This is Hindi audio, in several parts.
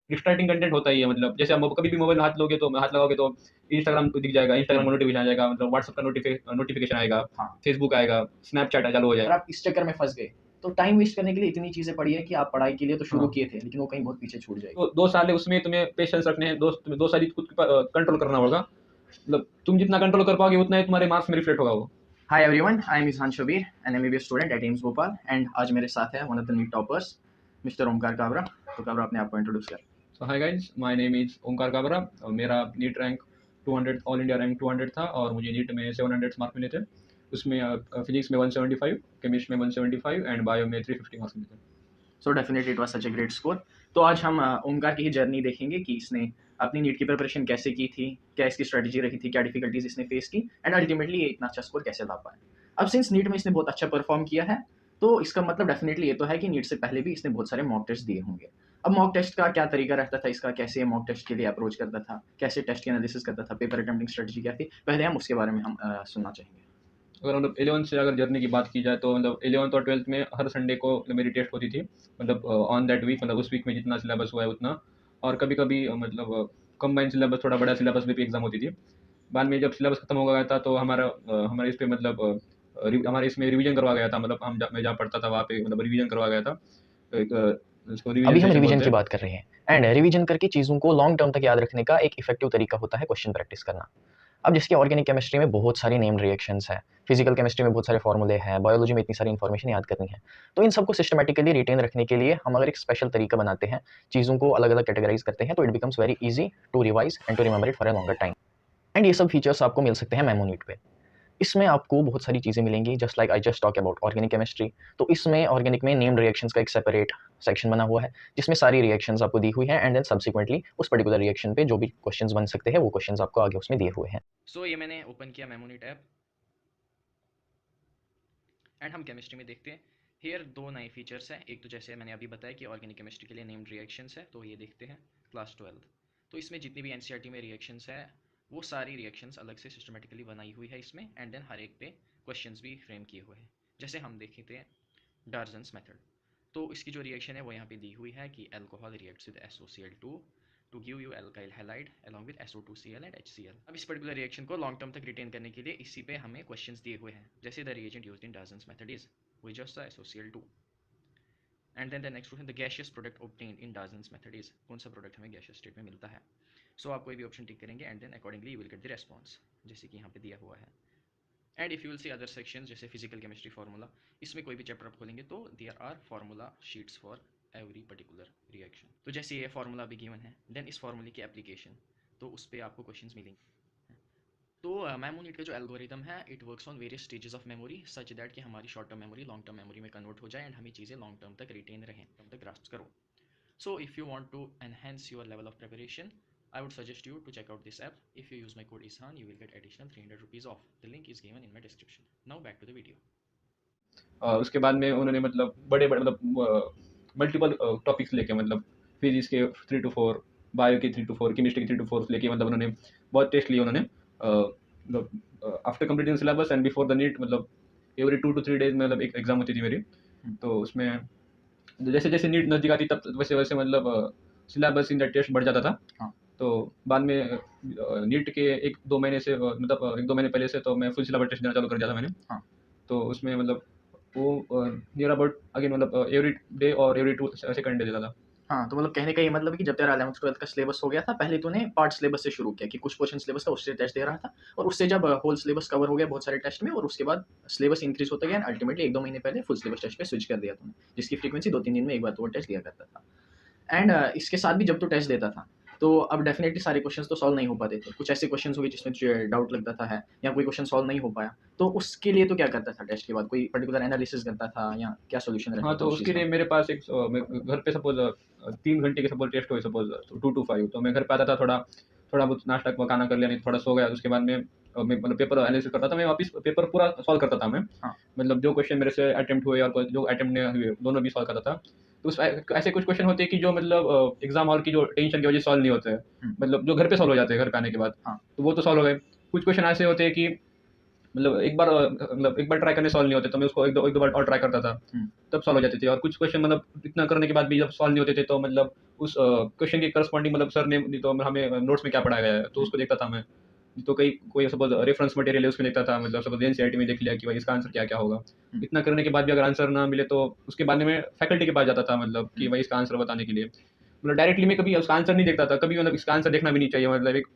डिस्ट्रैक्टिंग कंटेंट होता ही है, मतलब जैसे आप कभी भी मोबाइल में हाथ लगाओगे तो इंस्टाग्राम दिख जाएगा, इंस्टाग्राम का नोटिफिकेशन आ जाएगा, मतलब व्हाट्सएप का नोटिफिकेशन आएगा, हाँ। फेसबुक आएगा, स्नैपचैट चालू हो अगर जाएगा। आप इस चक्कर में फँस गए, तो टाइम वेस्ट करने के लिए इतनी चीज़ें पड़ी हैं कि आप पढ़ाई के लिए तो शुरू हाँ, किए थे, लेकिन वो कहीं बहुत पीछे छूट जाएगी। तो 2 साल है उसमें तुम्हें पेशेंस रखने हैं, तुम्हें 2 साल ही खुद कंट्रोल करना होगा। मतलब तुम जितना कंट्रोल कर पाओगे उतना ही तुम्हारे मार्क्स में रिफ्लेक्ट होगा वो। Hi everyone, I am Izhan Shabir, an MBBS student at AIIMS Bhopal and आज मेरे साथ है one of the NEET toppers mister Omkar Kabra. तो काबरा अपने आप को इंट्रोड्यूस करें। So hi guys, my name is Omkar Kabra और मेरा NEET rank 200 all India rank 200 था और मुझे नीट में 700 मार्क्स मिले थे। उसमें फिजिक्स में 175, केमिस्ट्री में 175 एंड बायो में 350 मार्क्स मिले थे। So definitely it was such a great score. तो आज हम ओमकार की ही जर्नी देखेंगे कि इसने अपनी नीट की प्रिपरेशन कैसे की थी, क्या इसकी स्ट्रेटजी रही थी, क्या डिफिकल्टीज इसने फेस की एंड अल्टीमेटली ये इतना अच्छा स्कोर कैसे ला पाया। अब सिंस नीट में इसने बहुत अच्छा परफॉर्म किया है, तो इसका मतलब डेफिनेटली ये तो है कि नीट से पहले भी इसने बहुत सारे मॉक टेस्ट दिए होंगे। अब मॉक टेस्ट का क्या तरीका रहता था इसका, कैसे मॉक टेस्ट के लिए अप्रोच करता था, कैसे टेस्ट की एनालिसिस करता था, पेपर अटेम्प्टिंग स्ट्रेटजी क्या थी, पहले हम उसके बारे में हम सुनना चाहेंगे। अगर मतलब 11th से अगर जर्नी की बात की जाए तो मतलब 11th और 12th में हर संडे को मेरी टेस्ट होती थी, मतलब ऑन दैट वीक, मतलब उस वीक में जितना सिलेबस हुआ है उतना। और कभी कभी मतलब कंबाइंड सिलेबस, थोड़ा बड़ा सिलेबस में भी एग्जाम होती थी। बाद में जब सिलेबस खत्म हो गया था तो हमारे इस पे मतलब हमारे इसमें रिवीजन करवा गया था, मतलब मैं जहाँ पढ़ता था वहाँ पे मतलब रिवीजन करवा गया था। एक उसको रिवीजन अभी हम सेशन रिवीजन बोलते की हैं। बात कर रहे हैं एंड रिवीजन करके चीज़ों को लॉन्ग टर्म तक याद रखने का एक इफेक्टिव तरीका होता है क्वेश्चन प्रैक्टिस करना। अब जिसके ऑर्गेनिक केमिस्ट्री में बहुत सारी नेम्ड रिएक्शंस हैं, फिजिकल केमिस्ट्री में बहुत सारे फॉर्मूले हैं, बायोलॉजी में इतनी सारी इन्फॉर्मेशन याद करनी है, तो इन सबको सिस्टमैटिकली रिटेन रखने के लिए हम अगर एक स्पेशल तरीका बनाते हैं, चीज़ों को अलग अलग कैटेगराइज करते हैं, तो it becomes very easy to revise and to remember it for a longer time. And ये सब फीचर्स आपको मिल सकते हैं मेमोनीट पे। इसमें आपको बहुत सारी चीज़ें मिलेंगी, just like I just talk about organic chemistry. तो इसमें ऑर्गेनिक में नेम्ड रिएक्शंस का एक सेपरेट सेक्शन बना हुआ है, जिसमें सारी रिएक्शंस आपको दी हुई हैं एंड देन सब्सिक्वेंटली उस पर्टिकुलर रिएक्शन पे जो भी क्वेश्चंस बन सकते हैं वो क्वेश्चंस आपको आगे उसमें दिए हुए हैं। सो ये मैंने ओपन किया मेमोनीट ऐप एंड हम केमिस्ट्री में देखते हैं। हेयर दो नए फीचर्स हैं। एक तो जैसे मैंने अभी बताया कि ऑर्गेनिक केमिस्ट्री के लिए नेम्ड रिएक्शंस है, तो ये देखते हैं क्लास 12। तो इसमें जितनी भी एनसीईआरटी में रिएक्शंस है वो सारी रिएक्शंस अलग से सिस्टमेटिकली बनाई हुई है इसमें एंड देन हर एक पे क्वेश्चंस भी फ्रेम किए हुए हैं। जैसे हम देखते हैं डार्जन्स मेथड, तो इसकी जो रिएक्शन है वो यहाँ पे दी हुई है कि alcohol reacts with SOCl2 to give you alkyl halide along with SO2Cl and HCl। अब इस पर्टिकुलर रिएक्शन को लॉन्ग टर्म तक रिटेन करने के लिए इसी पे हमें क्वेश्चंस दिए हुए हैं, जैसे the reagent used in Darzens method is we just the SOCl2 and then the next question the gaseous product obtained in Darzin's method is कौन सा प्रोडक्ट हमें गैशियस स्टेट में मिलता है। सो आप कोई भी ऑप्शन टिक करेंगे and then accordingly you will get the response, जैसे कि यहाँ पे दिया हुआ है। And if you will see other section जैसे फिजिकल केमिस्ट्री फार्मूला, इसमें कोई भी चैप्टर आप खोलेंगे तो there are formula sheets for every particular reaction. तो जैसे ये फार्मूला भी गिवन है, देन इस फार्मूले की एप्लीकेशन, तो उस पर आपको क्वेश्चंस मिलेंगे। तो मेमोनीट का जो एल्गोरिदम है it works on various stages of memory such that कि हमारी short term memory long term memory में कन्वर्ट हो जाए एंड हमें चीज़ें लॉन्ग टर्म तक रिटेन रहें, टर्म तक ग्रास्प करो। So if you want to enhance your level of preparation I would suggest you to check out this app. If you use my code ISHAN, you will get additional 300 rupees off. The link is given in my description. Now back to the video. उसके बाद में उन्होंने मतलब बड़े बड़े मतलब मल्टीपल टॉपिक्स लेके, मतलब फिजिक्स के 3 to 4, बायो के 3 to 4, केमिस्ट्री के 3 to 4 लेके, मतलब उन्होंने बहुत टेस्ट लिए उन्होंने। मतलब after completing syllabus and before the NEET, मतलब एवरी 2 to 3 डेज में मतलब एक एग्जाम होती थी मेरी। तो उसमें जैसे जैसे नीट नज़दीक आती तब वैसे वैसे मतलब सिलेबस इन द टेस्ट बढ़ जाता था। हाँ। तो बाद में नीट के 1-2 महीने से मतलब 1-2 महीने पहले से तो मैं फुल सिलेबस टेस्ट देना चालू कर दिया था मैंने। हाँ। तो उसमें मतलब वो नियर अबाउट अगेन मतलब एवरी डे और एवरी 2 सेकंड डे देता था। हाँ, तो मतलब कहने का ये मतलब है कि जब तेरा 11th-12th का सिलेबस हो गया था, पहले तूने पार्ट सिलेबस से शुरू किया कि कुछ पोर्शन सिलेबस का उससे टेस्ट दे रहा था और उससे जब होल सिलेबस कवर हो गया बहुत सारे टेस्ट में और उसके बाद सिलेबस इंक्रीज होता गया एंड अल्टीमेटली 1-2 महीने पहले फुल सिलेबस टेस्ट पे स्विच कर दिया तूने, जिसकी फ्रीक्वेंसी 2-3 दिन में एक बार तो वो टेस्ट दिया करता था। एंड इसके साथ भी जब तू टेस्ट देता था तो अब डेफिनेटली सारे क्वेश्चंस तो सॉल्व नहीं हो पाते थे, कुछ ऐसे क्वेश्चंस हो गए जिसमें तुझे डाउट लगता था है या कोई क्वेश्चन सॉल्व नहीं हो पाया, तो उसके लिए तो क्या करता था टेस्ट के बाद, कोई पर्टिकुलर एनालिसिस करता था या क्या सोल्यूशन रहता हाँ, था तो उस चीज़ उसके लिए का? मेरे पास एक घर पे सपोज 3 घंटे के सपोज टेस्ट हुए, सपोज 2 to 5, तो मैं घर पे आता था, थोड़ा थोड़ा बहुत नाश्ता खाना कर लिया, नहीं तो थोड़ा सो गया। उसके बाद में मैं मतलब पेपर एनालिसिस करता था, मैं वापस पेपर पूरा सॉल्व करता था मैं। हाँ। मतलब जो क्वेश्चन मेरे से अटेम्प्ट हुए और जो अटेम्प्ट नहीं हुए दोनों भी सॉल्व करता था। तो उस ऐसे कुछ क्वेश्चन होते हैं कि जो मतलब एग्जाम हॉल की जो टेंशन की वजह से सॉल्व नहीं होते हैं, मतलब जो घर पे सॉल्व हो जाते हैं घर पे आने के बाद। हाँ। तो वो तो सॉल्व हो गए। कुछ क्वेश्चन ऐसे होते हैं कि मतलब एक बार ट्राई करने सॉल्व नहीं होते तो मैं उसको एक दो बार और ट्राई करता था, तब सॉल्व हो जाते थे। और कुछ क्वेश्चन मतलब इतना करने के बाद भी जब सॉल्व नहीं होते थे तो मतलब उस क्वेश्चन के करस्पॉन्डिंग मतलब सर ने तो हमें नोट्स में क्या पढ़ाया गया है तो उसको देखता था मैं। तो कई कोई सपोज रेफरेंस मटेरियल है उसमें देखता था, मतलब सपोज एनसीईआरटी में देख लिया कि भाई इसका आंसर क्या क्या होगा। इतना करने के बाद भी अगर आंसर ना मिले तो उसके बाद में मैं फैकल्टी के पास जाता था, मतलब कि भाई इसका आंसर बताने के लिए। मतलब डायरेक्टली मैं कभी उसका आंसर नहीं देखता था, कभी मतलब इसका आंसर देखना भी नहीं चाहिए, मतलब एक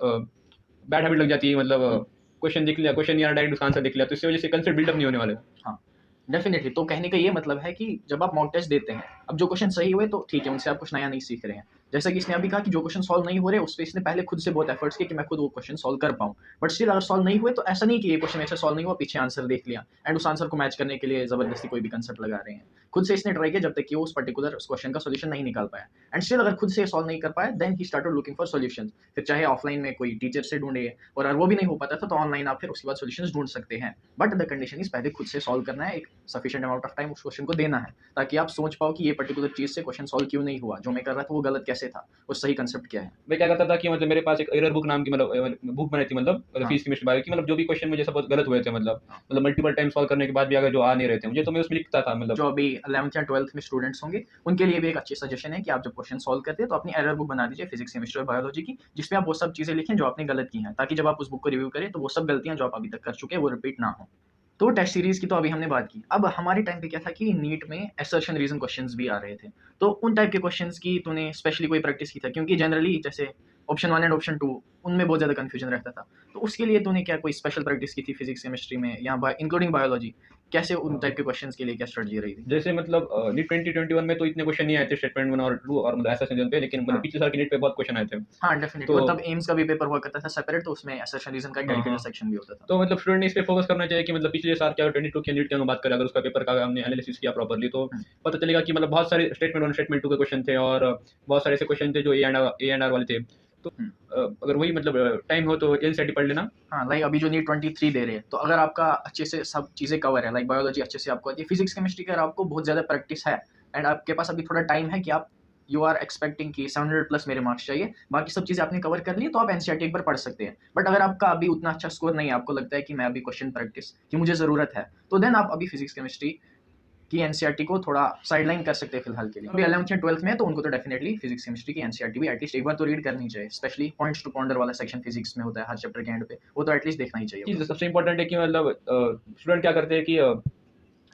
बैड हैबिट लग जाती है। मतलब क्वेश्चन देख लिया, क्वेश्चन या डायरेक्ट उसका आंसर देख लिया तो इसकी वजह से कंसेप्ट बिल्डअप नहीं होने वाले। हाँ डेफिनेटली। तो कहने का ये मतलब है कि जब आप मॉक टेस्ट देते हैं, अब जो क्वेश्चन सही हुए तो ठीक है, उनसे आप कुछ नया नहीं सीख रहे हैं। जैसा कि इसने अभी कहा कि जो क्वेश्चन सॉल्व नहीं हो रहे उस पर इसने पहले खुद से बहुत एफर्ट्स किए कि मैं खुद वो क्वेश्चन सॉल्व कर पाऊँ। बट स्टिल अगर सॉल्व नहीं हुए तो ऐसा नहीं कि ये क्वेश्चन ऐसे सॉल्व नहीं हुआ, पीछे आंसर देख लिया एंड उस आंसर को मैच करने के लिए जबरदस्ती कोई भी कंसेप्ट लगा रहे हैं। खुद से इसने ट्राई किया जब तक कि वो उस पर्टिकुलर उस क्वेश्चन का सोल्यूशन नहीं निकाल पाया। एंड स्टिल अगर खुद से सॉल्व नहीं कर पाया देन ही स्टार्टेड लुकिंग फॉर सोल्यूशन। फिर चाहे ऑफलाइन में कोई टीचर से ढूंढे, और अगर वो भी नहीं हो पाता था तो ऑनलाइन आप फिर उसके बाद सोल्यूशन ढूंढ सकते हैं। बट द कंडीशन इज पहले खुद से सॉल्व करना है, एक सफिशिएंट अमाउंट ऑफ टाइम उस क्वेश्चन को देना है, ताकि आप सोच पाओ कि ये पर्टिकुलर चीज से क्वेश्चन सॉल्व क्यों नहीं हुआ, जो मैं कर रहा था वो गलत कैसे था, वो सही कंसेप्ट क्या है। मैं क्या करता था कि मतलब मेरे पास एक एरर बुक नाम की मतलब बुक बनाई थी, मतलब फिजिक्स केमिस्ट्री बायो की, मतलब जो भी क्वेश्चन मुझे सपोज गलत हुए थे, मतलब मल्टीपल टाइम सॉल्व करने के बाद भी अगर जो आ नहीं रहे थे मुझे तो मैं उसमें लिखता था। मतलब जो अभी 11th या 12th में स्टूडेंट्स होंगे उनके लिए भी एक अच्छी सजेशन है कि आप जब क्वेश्चन सॉल्व करते हैं तो अपनी एरर बुक बना दीजिए फिजिक्स केमिस्ट्री और बायोलॉजी की, जिसमें आप वो सब चीजें लिखें जो आपने गलत की हैं, ताकि जब आप उस बुक को रिव्यू करें तो वो सब गलतियां जो आप अभी तक कर चुके हैं वो रिपीट ना हो। तो टेस्ट सीरीज की तो अभी हमने बात की। अब हमारे टाइम पे क्या था कि नीट में असर्शन रीजन क्वेश्चंस भी आ रहे थे, तो उन टाइप के क्वेश्चंस की तूने स्पेशली कोई प्रैक्टिस की था? क्योंकि जनरली जैसे ऑप्शन 1 एंड ऑप्शन 2 उनमें बहुत ज़्यादा कंफ्यूजन रहता था, तो उसके लिए तूने क्या कोई स्पेशल प्रैक्टिस की थी फिजिक्स केमिस्ट्री में या इंक्लूडिंग बायोलॉजी? कैसे उन टाइप के क्वेश्चंस के लिए क्या स्ट्रेटजी रही थी? जैसे मतलब नीट 2021 में तो इतने क्वेश्चन नहीं आए थे स्टेटमेंट 1 और 2 और मतलब ऐसा सीजन पे, लेकिन मतलब हाँ। पिछले साल की नीट पे बहुत क्वेश्चन आए थे। हाँ डेफिनेटली, तो वो तब एम्स का भी पेपर हुआ करता था सेपरेट, तो उसमें असर्शन रीजन का एक हाँ, डेडिकेटेड हाँ। सेक्शन भी होता था। तो मतलब स्टूडेंट ने इस पे फोकस करना चाहिए कि मतलब पिछले साल क्या 22 की नीट की हम बात करें, अगर उसका पेपर का हमने एनालिसिस किया प्रॉपर्ली तो पता चलेगा कि मतलब बहुत सारे स्टेटमेंट 1 स्टेटमेंट 2 के क्वेश्चन थे और बहुत सारे ऐसे क्वेश्चन थे जो ए एंड आर वाले थे। तो अगर वही मतलब टाइम हो तो एनसीईआरटी पढ़ लेना। हाँ लाइक अभी जो नीट 23 दे रहे हैं, तो अगर आपका अच्छे से सब चीज़ें कवर है, लाइक बायोलॉजी अच्छे से आपको आती है, फिजिक्स केमिस्ट्री का आपको बहुत ज़्यादा प्रैक्टिस है एंड आपके पास अभी थोड़ा टाइम है कि आप यू आर एक्सपेक्टिंग कि 700 प्लस मेरे मार्क्स चाहिए, बाकी सब चीज़ें आपने कवर कर ली, तो आप एनसीईआरटी एक बार पढ़ सकते हैं। बट अगर आपका अभी उतना अच्छा स्कोर नहीं है, आपको लगता है कि मैं अभी क्वेश्चन प्रैक्टिस की मुझे ज़रूरत है, तो देन आप अभी फिजिक्स केमिस्ट्री की एनसीईआरटी को थोड़ा साइडलाइन कर सकते हैं फिलहाल के लिए। अभी 11th या 12th में है तो उनको तो डेफिनेटली फिजिक्स केमिस्ट्री की एनसीईआरटी भी एटलीस्ट एक बार तो रीड करनी चाहिए, स्पेशली पॉइंट्स टू पॉन्डर वाला सेक्शन फिजिक्स में होता है हर चैप्टर के एंड पे, वो तो एटलीस्ट देखना ही चाहिए। चीज़ सबसे इंपॉर्टेंट है कि मतलब स्टूडेंट क्या करते हैं कि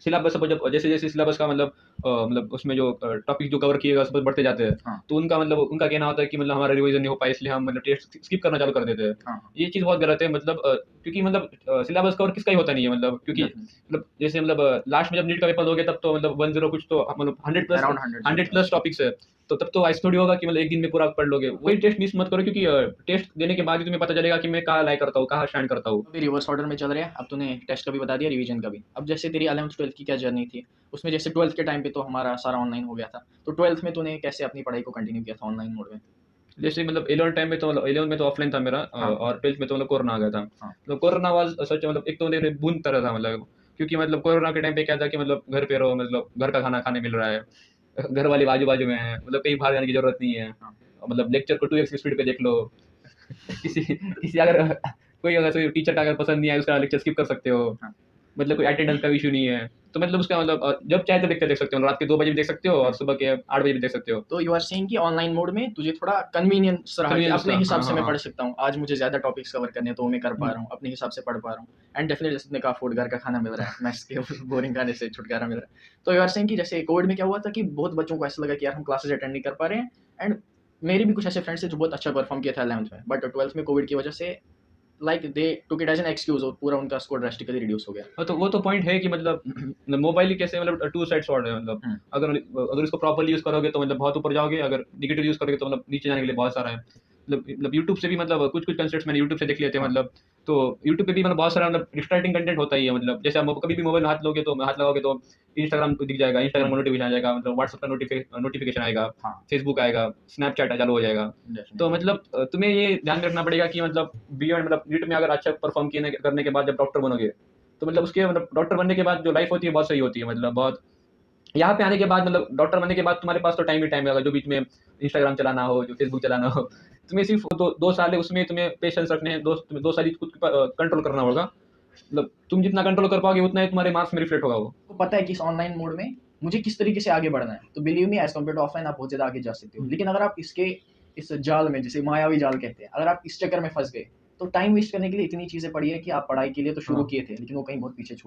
सिलेबस जब जैसे जैसे सिलेबस का मतलब उसमें जो टॉपिक जो कवर किएगा सब बढ़ते जाते हैं। हाँ। तो उनका मतलब उनका कहना होता है कि मतलब हमारा रिवीजन नहीं हो पाया इसलिए हम मतलब टेस्ट स्किप करना चालू कर देते हैं। हाँ। ये चीज़ बहुत गलत है, मतलब क्योंकि मतलब सिलेबस कवर किसका ही होता नहीं है, मतलब क्योंकि मतलब जैसे मतलब लास्ट में जब नीट का पेपर हो गया तब तो मतलब 10 कुछ तो मतलब 100 प्लस टॉपिक्स है, तो तब तो ऐसा थोड़ी होगा कि मतलब एक दिन में पूरा पढ़ लोगे। वही टेस्ट मिस मत करो, क्योंकि टेस्ट देने के बाद ही तुम्हें पता चलेगा कि मैं कहाँ लाइक करता हूँ, कहाँ स्टैंड करता हूँ। अभी रिवर्स ऑर्डर में चल रहे हैं, अब तूने टेस्ट का भी बता दिया, रिवीजन का भी। अब जैसे तेरी 11th 12th की क्या जर्नी थी, उसमें जैसे 12th के टाइम पे तो हमारा सारा ऑनलाइन हो गया था, तो 12th में तूने कैसे अपनी पढ़ाई को कंटिन्यू किया था ऑनलाइन मोड में? जैसे मतलब 11 टाइम में तो मतलब 11 में तो ऑफलाइन था मेरा, हाँ। और 12th में तो मतलब कोरोना आ गया था। हाँ। तो कोरोना वाज सच मतलब एक तो मेरे बूंद तरह था, मतलब क्योंकि मतलब कोरोना के टाइम पे क्या था कि मतलब घर पे रहो, मतलब घर का खाना खाने मिल रहा है, घर वाले बाजू बाजू में है, मतलब कहीं बाहर जाने की जरूरत नहीं है। हाँ। मतलब लेक्चर को 2x स्पीड पे देख लो। किसी किसी अगर कोई टीचर का अगर पसंद नहीं है उसका लेक्चर स्किप कर सकते हो। हाँ। मतलब कोई अटेंडेंस का इशू नहीं है, तो मतलब उसका मतलब जब चाहे तो लेक्चर देख सकते हो, रात के 2 बजे भी देख सकते हो और सुबह के 8 बजे भी देख सकते हो। तो यू आर सेइंग कि ऑनलाइन मोड में तुझे थोड़ा कन्वीनियंस रहा कि Convenience अपने रहा, हिसाब हाँ, से मैं हाँ, पढ़ हाँ। सकता हूँ, आज मुझे ज़्यादा टॉपिक्स कवर करने हैं तो वो मैं कर पा रहा हूँ, अपने हिसाब से पढ़ पा रहा हूँ। एंड डेफिनेटली जैसे तुमने कहा फूड घर का खाना मिल रहा है, मैथ्स के बोरिंग खाने से छुटकारा मिल रहा है। तो यू आर सेइंग कि जैसे कोविड में क्या हुआ था कि बहुत बच्चों को ऐसा लगा कि यार हम क्लासेस अटेंड नहीं कर पा रहे हैं, एंड मेरे भी कुछ ऐसे फ्रेंड्स थे जो बहुत अच्छा परफॉर्म किया था 11th में, बट 12th में कोविड की वजह से like they took it as an excuse और पूरा उनका स्कोर ड्रास्टिकली रिड्यूस हो गया। हाँ, तो वो तो पॉइंट है कि मतलब मोबाइल ही कैसे मतलब टू साइड स्वॉर्ड है, मतलब अगर अगर इसको प्रॉपर्ली यूज करोगे तो मतलब बहुत ऊपर जाओगे, अगर निगेटिव यूज करोगे तो मतलब नीचे जाने के लिए बहुत सारा है। मतलब यूट्यूब से भी मतलब कुछ कंसेप्ट्स मैंने यूट्यूब से देख लिए थे, मतलब तो यूट्यूब पे भी मतलब बहुत सारा मतलब डिस्ट्रैक्टिंग कंटेंट होता ही है। मतलब जैसे आप कभी भी मोबाइल में हाथ लगाओगे तो इंस्टाग्राम दिख जाएगा, इंस्टाग्राम का नोटिफिकेशन आ जाएगा, मतलब व्हाट्सएप का नोटिफिकेशन आएगा, फेसबुक आएगा, स्नैपचैट चालू हो जाएगा। तो मतलब तुम्हें ये ध्यान में रखना पड़ेगा कि मतलब बियॉन्ड मतलब नीट में अगर अच्छा परफॉर्म करने के बाद जब डॉक्टर बनोगे तो मतलब उसके मतलब डॉक्टर बनने के बाद जो लाइफ होती है बहुत सही होती है। मतलब बहुत यहाँ पे आने के बाद मतलब डॉक्टर बनने के बाद तुम्हारे पास तो टाइम ही टाइम है, जो बीच में इंस्टाग्राम चलाना हो, जो फेसबुक चलाना हो, तुम्हें सिर्फ 2 साल है उसमें तुम्हें पेशेंस रखने हैं, 2 साल ही खुद कंट्रोल करना होगा। मतलब तुम जितना कंट्रोल कर पाओगे उतना ही तुम्हारे मार्क्स में रिफ्लेक्ट होगा वो। को पता है कि इस ऑनलाइन मोड में मुझे किस तरीके से आगे बढ़ना है, तो believe me as compare to offline आप बहुत ज़्यादा आगे जा सकते हो। लेकिन अगर आप इसके इस जाल में, जिसे मायावी जाल कहते हैं, अगर आप इस चक्कर में फंस गए तो टाइम वेस्ट करने के लिए इतनी चीज़ें पड़ी है कि आप पढ़ाई के लिए तो शुरू हाँ। किए थे लेकिन वो कहीं बहुत पीछे छूट